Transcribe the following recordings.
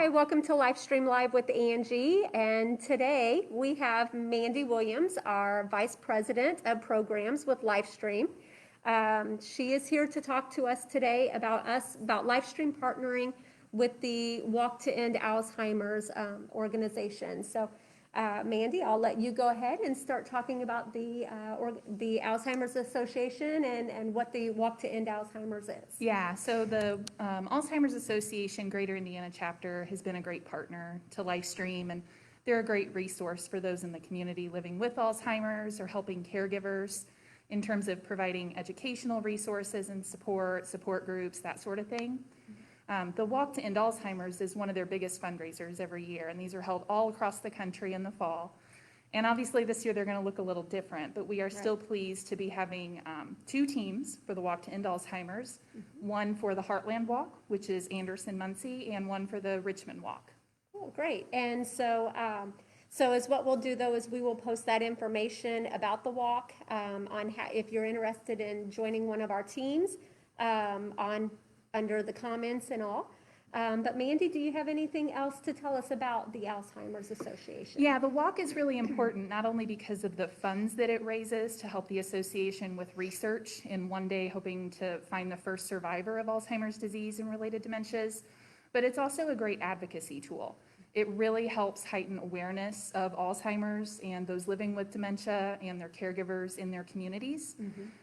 Hi, welcome to LifeStream Live with Angie. And today we have Mandy Williams, our Vice President of Programs with LifeStream. She is here to talk to us today about LifeStream partnering with the Walk to End Alzheimer's organization. So, Mandy, I'll let you go ahead and start talking about the Alzheimer's Association and what the Walk to End Alzheimer's is. Yeah, so the Alzheimer's Association Greater Indiana chapter has been a great partner to LifeStream, and they're a great resource for those in the community living with Alzheimer's or helping caregivers in terms of providing educational resources and support groups, that sort of thing. The Walk to End Alzheimer's is one of their biggest fundraisers every year, and these are held all across the country in the fall. And obviously this year they're going to look a little different, but we are still pleased to be having two teams for the Walk to End Alzheimer's, one for the Heartland Walk, which is Anderson-Muncie, and one for the Richmond Walk. Oh, great. And so, as what we'll do though is we will post that information about the walk if you're interested in joining one of our teams under the comments and all. But Mandy, do you have anything else to tell us about the Alzheimer's Association? Yeah, the walk is really important, not only because of the funds that it raises to help the association with research in one day hoping to find the first survivor of Alzheimer's disease and related dementias, but it's also a great advocacy tool. It really helps heighten awareness of Alzheimer's and those living with dementia and their caregivers in their communities.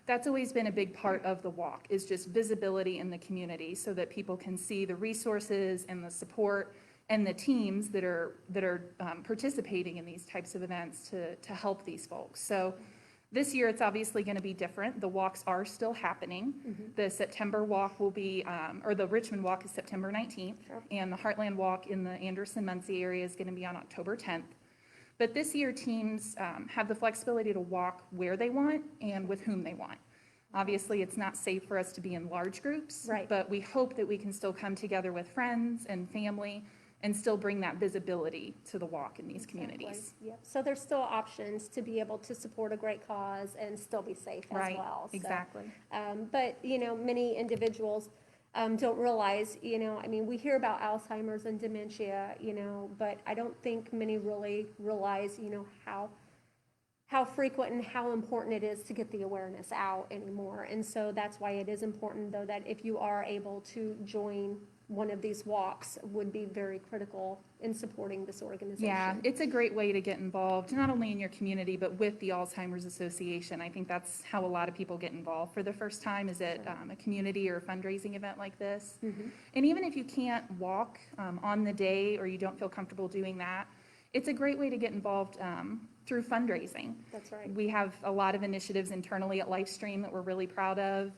That's always been a big part of the walk, is just visibility in the community so that people can see the resources and the support and the teams that are participating in these types of events to help these folks. So this year, it's obviously going to be different. The walks are still happening. The September walk will be, or the Richmond walk is September 19th, and the Heartland walk in the Anderson-Muncie area is going to be on October 10th. But this year, teams have the flexibility to walk where they want and with whom they want. Obviously, it's not safe for us to be in large groups, but we hope that we can still come together with friends and family and still bring that visibility to the walk in these communities. Yep. So there's still options to be able to support a great cause and still be safe as well. Exactly. But, many individuals don't realize, we hear about Alzheimer's and dementia, but I don't think many really realize, how frequent and how important it is to get the awareness out anymore. And so that's why it is important, though, that if you are able to join one of these walks would be very critical in supporting this organization. Yeah, it's a great way to get involved, not only in your community, but with the Alzheimer's Association. I think that's how a lot of people get involved for the first time, is at a community or fundraising event like this. And even if you can't walk on the day or you don't feel comfortable doing that, it's a great way to get involved through fundraising. That's right. We have a lot of initiatives internally at LifeStream that we're really proud of.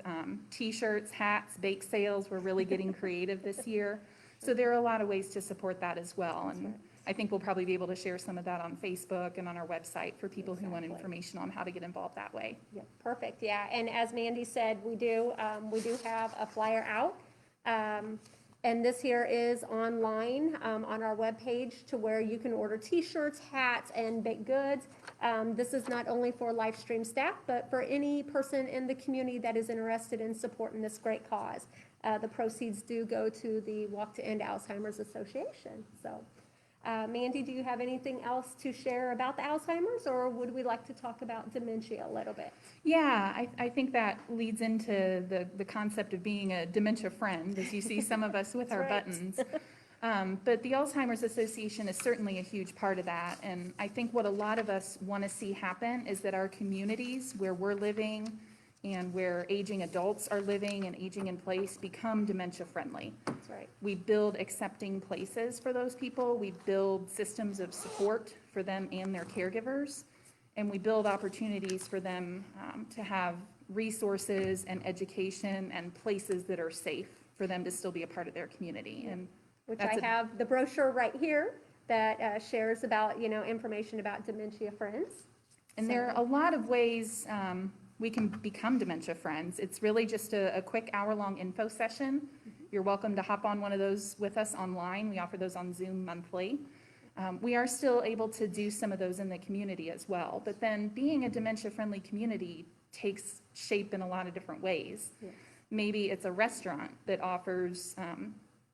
T-shirts, hats, bake sales, we're really getting creative this year. So there are a lot of ways to support that as well. And I think we'll probably be able to share some of that on Facebook and on our website for people who want information on how to get involved that way. Yeah, perfect. Yeah, and as Mandy said, we do have a flyer out. And this here is online on our webpage to where you can order T-shirts, hats, and baked goods. This is not only for LifeStream staff, but for any person in the community that is interested in supporting this great cause. The proceeds do go to the Walk to End Alzheimer's Association. So, Mandy, do you have anything else to share about the Alzheimer's, or would we like to talk about dementia a little bit? Yeah, I think that leads into the concept of being a dementia friend, as you see some of us with our buttons. But the Alzheimer's Association is certainly a huge part of that. And I think what a lot of us want to see happen is that our communities where we're living and where aging adults are living and aging in place become dementia friendly. That's right. We build accepting places for those people. We build systems of support for them and their caregivers. And we build opportunities for them to have resources and education and places that are safe for them to still be a part of their community. And which I have the brochure right here that shares about, information about Dementia Friends. And there are a lot of ways we can become dementia friends. It's really just a quick hour-long info session. You're welcome to hop on one of those with us online. We offer those on Zoom monthly. We are still able to do some of those in the community as well. But then being a dementia-friendly community takes shape in a lot of different ways. Maybe it's a restaurant that offers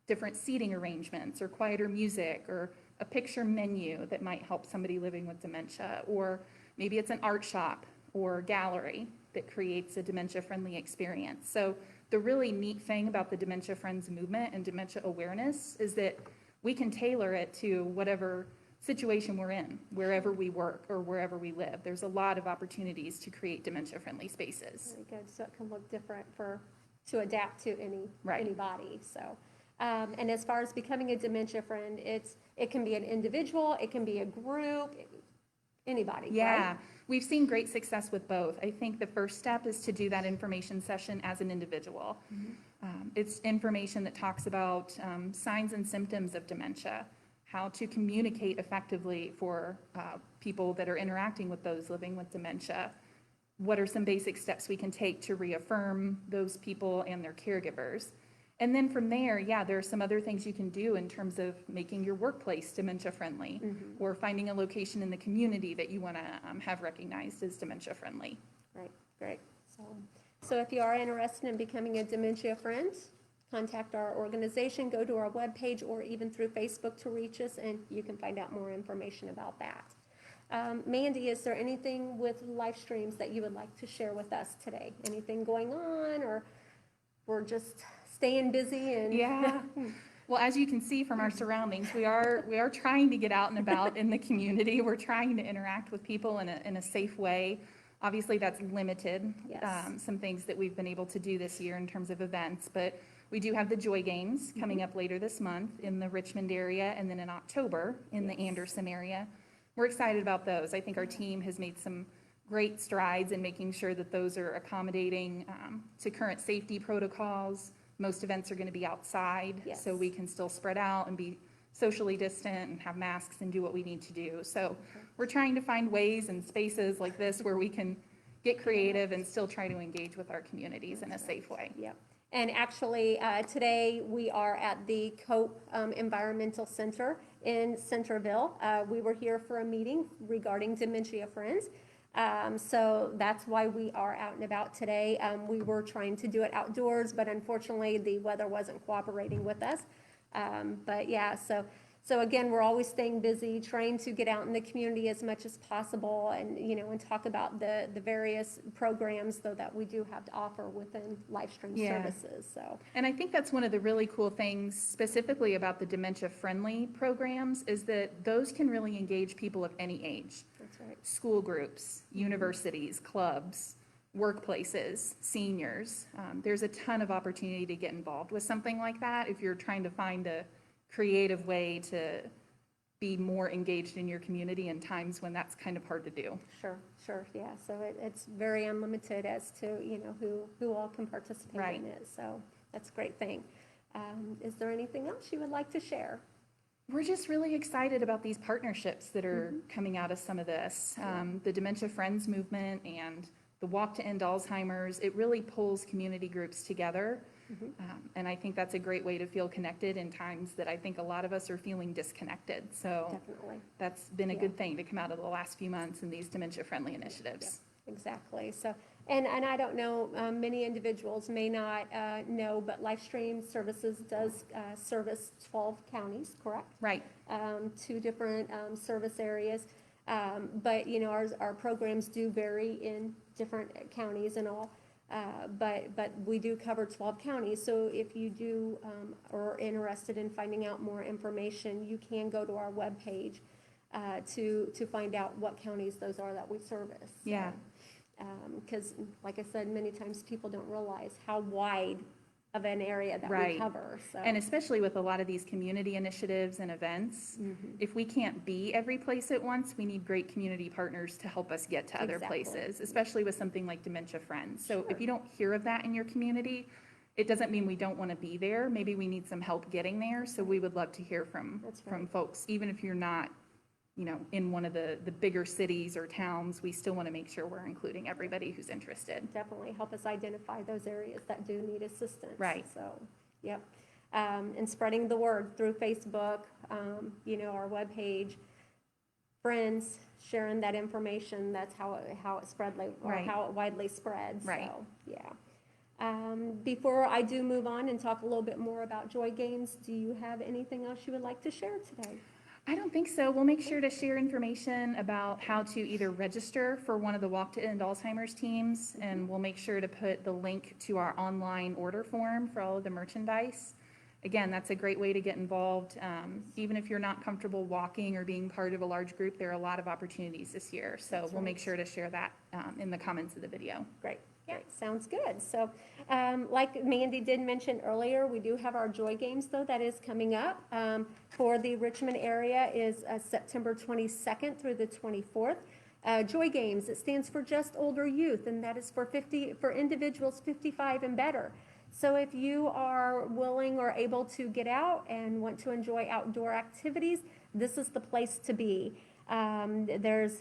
different seating arrangements or quieter music or a picture menu that might help somebody living with dementia, or maybe it's an art shop or gallery that creates a dementia-friendly experience. So the really neat thing about the Dementia Friends movement and dementia awareness is that we can tailor it to whatever situation we're in, wherever we work or wherever we live. There's a lot of opportunities to create dementia-friendly spaces. Very good. So it can look different to adapt to anybody. So, and as far as becoming a dementia friend, it can be an individual, it can be a group, anybody. Yeah, right? we've seen great success with both. I think the first step is to do that information session as an individual. It's information that talks about signs and symptoms of dementia, how to communicate effectively for people that are interacting with those living with dementia. What are some basic steps we can take to reaffirm those people and their caregivers? And then from there, yeah, there are some other things you can do in terms of making your workplace dementia friendly, or finding a location in the community that you want to have recognized as dementia friendly. Right, great. So if you are interested in becoming a dementia friend, contact our organization, go to our webpage, or even through Facebook to reach us, and you can find out more information about that. Mandy, is there anything with LifeStreams that you would like to share with us today? Anything going on, or we're just staying busy? And yeah. Well, as you can see from our surroundings, we are trying to get out and about in the community. We're trying to interact with people in a safe way. Obviously, that's limited. Yes. Some things that we've been able to do this year in terms of events, but we do have the Joy Games coming up later this month in the Richmond area, and then in October in the Anderson area. We're excited about those. I think our team has made some great strides in making sure that those are accommodating to current safety protocols. Most events are going to be outside, so we can still spread out and be socially distant and have masks and do what we need to do. So we're trying to find ways and spaces like this where we can get creative and still try to engage with our communities in a safe way. Yep. And actually, today we are at the Cope Environmental Center in Centerville. We were here for a meeting regarding Dementia Friends. So that's why we are out and about today. We were trying to do it outdoors, but unfortunately the weather wasn't cooperating with us. But yeah, so again, we're always staying busy, trying to get out in the community as much as possible, and and talk about the various programs though that we do have to offer within LifeStream services. So, and I think that's one of the really cool things specifically about the dementia friendly programs is that those can really engage people of any age. that's right. School groups, universities, clubs, workplaces, seniors. There's a ton of opportunity to get involved with something like that if you're trying to find a creative way to be more engaged in your community in times when that's kind of hard to do. Sure, yeah. So it's very unlimited as to who all can participate in it. So that's a great thing. Is there anything else you would like to share? We're just really excited about these partnerships that are coming out of some of this. The Dementia Friends movement and the Walk to End Alzheimer's, it really pulls community groups together. And I think that's a great way to feel connected in times that I think a lot of us are feeling disconnected. So Definitely. that's been a good thing to come out of the last few months in these dementia-friendly initiatives. Exactly. So, and I don't know, many individuals may not know, but LifeStream Services does service 12 counties, correct? Right. 2 different service areas. But, our programs do vary in different counties and all. But we do cover 12 counties. So if you do are interested in finding out more information, you can go to our webpage to find out what counties those are that we service. Yeah. Because, like I said, many times people don't realize how wide of an area that we cover. So. And especially with a lot of these community initiatives and events, if we can't be every place at once, we need great community partners to help us get to other places, especially with something like Dementia Friends. So if you don't hear of that in your community, it doesn't mean we don't want to be there. Maybe we need some help getting there. So we would love to hear from folks, even if you're not in one of the bigger cities or towns. We still want to make sure we're including everybody who's interested. Definitely help us identify those areas that do need assistance. Right. So, yep. And spreading the word through Facebook, our webpage, friends, sharing that information. That's how it spread, or how it widely spreads. Right. So, yeah. Before I do move on and talk a little bit more about Joy Games, do you have anything else you would like to share today? I don't think so. We'll make sure to share information about how to either register for one of the Walk to End Alzheimer's teams, and we'll make sure to put the link to our online order form for all of the merchandise. Again, that's a great way to get involved. Even if you're not comfortable walking or being part of a large group, there are a lot of opportunities this year. So we'll make sure to share that in the comments of the video. Great. Great, sounds good. So, like Mandy did mention earlier, we do have our Joy Games, though, that is coming up. For the Richmond area is September 22nd through the 24th. Joy Games, it stands for Just Older Youth, and that is for individuals 55 and better. So if you are willing or able to get out and want to enjoy outdoor activities, this is the place to be. It's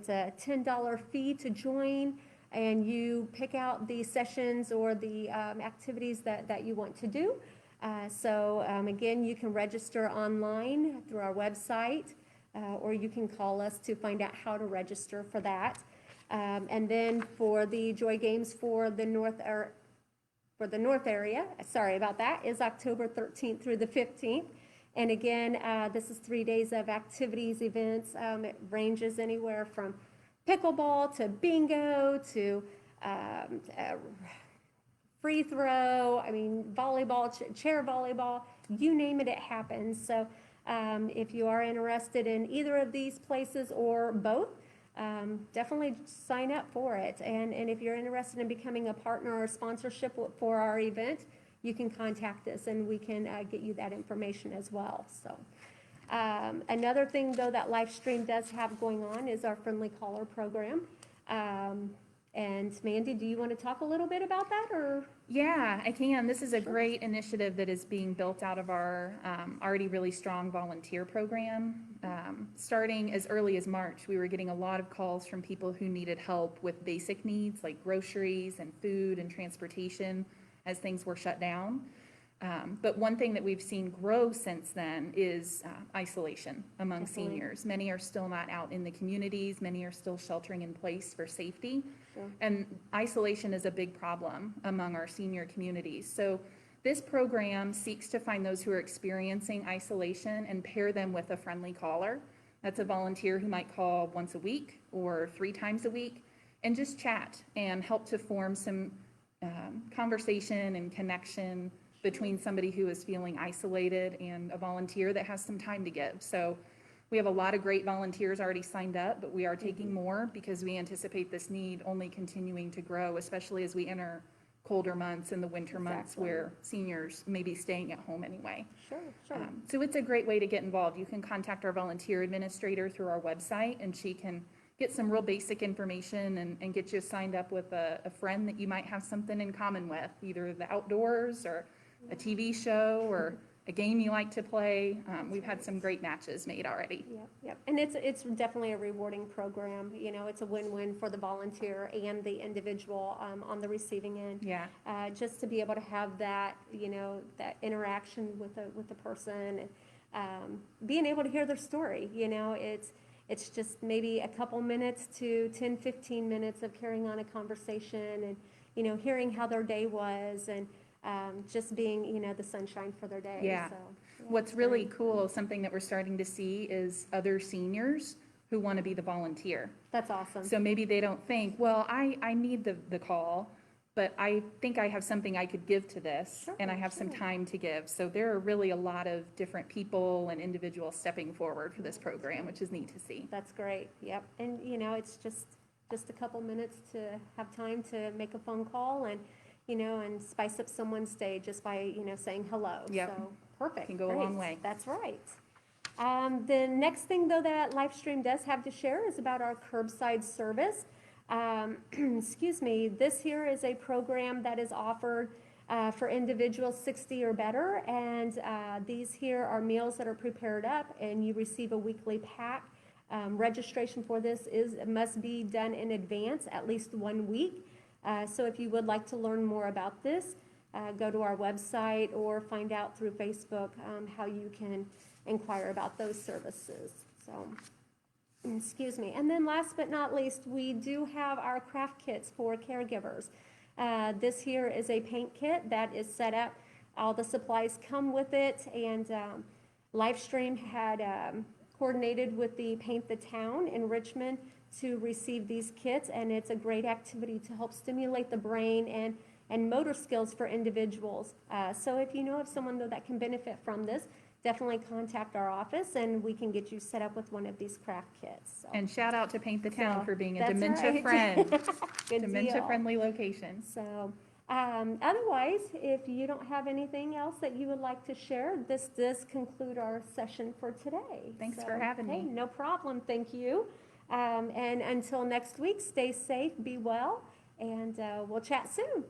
a $10 fee to join, and you pick out the sessions or the activities that you want to do. Again, you can register online through our website, or you can call us to find out how to register for that. And then for the Joy Games for the North area, sorry about that, is October 13th through the 15th. And again, this is 3 days of activities, events. It ranges anywhere from pickleball to bingo to free throw, volleyball, chair volleyball, you name it, it happens. So if you are interested in either of these places or both, definitely sign up for it. And if you're interested in becoming a partner or sponsorship for our event, you can contact us and we can get you that information as well. So. Another thing, though, that LifeStream does have going on is our Friendly Caller program. And Mandy, do you want to talk a little bit about that, or? Yeah, I can. This is a great initiative that is being built out of our already really strong volunteer program. Starting as early as March, we were getting a lot of calls from people who needed help with basic needs like groceries and food and transportation as things were shut down. But one thing that we've seen grow since then is isolation among seniors. Many are still not out in the communities. Many are still sheltering in place for safety. Sure. And isolation is a big problem among our senior communities. So this program seeks to find those who are experiencing isolation and pair them with a friendly caller. That's a volunteer who might call once a week or 3 times a week and just chat and help to form some conversation and connection between somebody who is feeling isolated and a volunteer that has some time to give. So we have a lot of great volunteers already signed up, but we are taking more because we anticipate this need only continuing to grow, especially as we enter colder months and the winter months where seniors may be staying at home anyway. Sure. So it's a great way to get involved. You can contact our volunteer administrator through our website, and she can get some real basic information and get you signed up with a friend that you might have something in common with, either the outdoors or a TV show or a game you like to play. We've had some great matches made already. Yep. And it's definitely a rewarding program. You know, it's a win-win for the volunteer and the individual on the receiving end. Yeah. Just to be able to have that, that interaction with the person, and being able to hear their story. It's just maybe a couple minutes to 10, 15 minutes of carrying on a conversation and, hearing how their day was and just being, the sunshine for their day. Yeah. So, what's really cool, something that we're starting to see is other seniors who want to be the volunteer. That's awesome. So maybe they don't think, well, I need the call, but I think I have something I could give to this, and I have some time to give. So there are really a lot of different people and individuals stepping forward for this program, which is neat to see. That's great. Yep. And, it's just a couple minutes to have time to make a phone call and spice up someone's day just by, saying hello. Yep. So perfect. Can go a long way. That's right. The next thing, though, that LifeStream does have to share is about our curbside service. Excuse me. This here is a program that is offered for individuals 60 or better, and these here are meals that are prepared up, and you receive a weekly pack. Registration for this must be done in advance, at least 1 week. So if you would like to learn more about this, go to our website or find out through Facebook how you can inquire about those services. So, excuse me. And then last but not least, we do have our craft kits for caregivers. This here is a paint kit that is set up. All the supplies come with it, and LifeStream had coordinated with the Paint the Town in Richmond to receive these kits, and it's a great activity to help stimulate the brain and motor skills for individuals. So if you know of someone though that can benefit from this, definitely contact our office and we can get you set up with one of these craft kits. So, And shout out to Paint the Town for being a that's dementia right. friend, Good dementia deal. friendly location. So, otherwise, if you don't have anything else that you would like to share, this does conclude our session for today. Thanks for having me. No problem. Thank you. And until next week, stay safe, be well, and we'll chat soon.